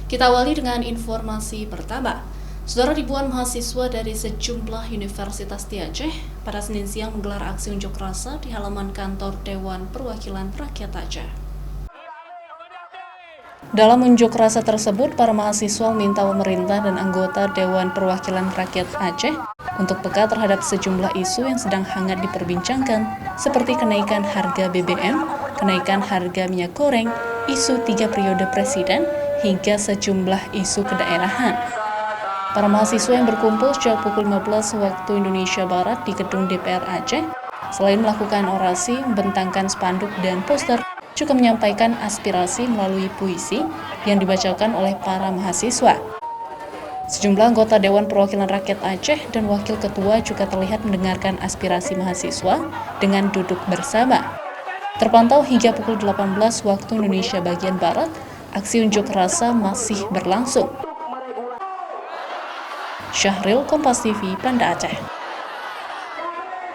Kita awali dengan informasi pertama. Saudara, ribuan mahasiswa dari sejumlah universitas di Aceh pada Senin siang menggelar aksi unjuk rasa di halaman kantor Dewan Perwakilan Rakyat Aceh. Dalam unjuk rasa tersebut, para mahasiswa meminta pemerintah dan anggota Dewan Perwakilan Rakyat Aceh untuk peka terhadap sejumlah isu yang sedang hangat diperbincangkan, seperti kenaikan harga BBM, kenaikan harga minyak goreng, isu 3 periode presiden, hingga sejumlah isu kedaerahan. Para mahasiswa yang berkumpul sejak pukul 15 waktu Indonesia Barat di gedung DPR Aceh, selain melakukan orasi, membentangkan spanduk dan poster, juga menyampaikan aspirasi melalui puisi yang dibacakan oleh para mahasiswa. Sejumlah anggota Dewan Perwakilan Rakyat Aceh dan Wakil Ketua juga terlihat mendengarkan aspirasi mahasiswa dengan duduk bersama. Terpantau hingga pukul 18 waktu Indonesia bagian Barat, aksi unjuk rasa masih berlangsung. Syahril, Kompas TV, Banda Aceh.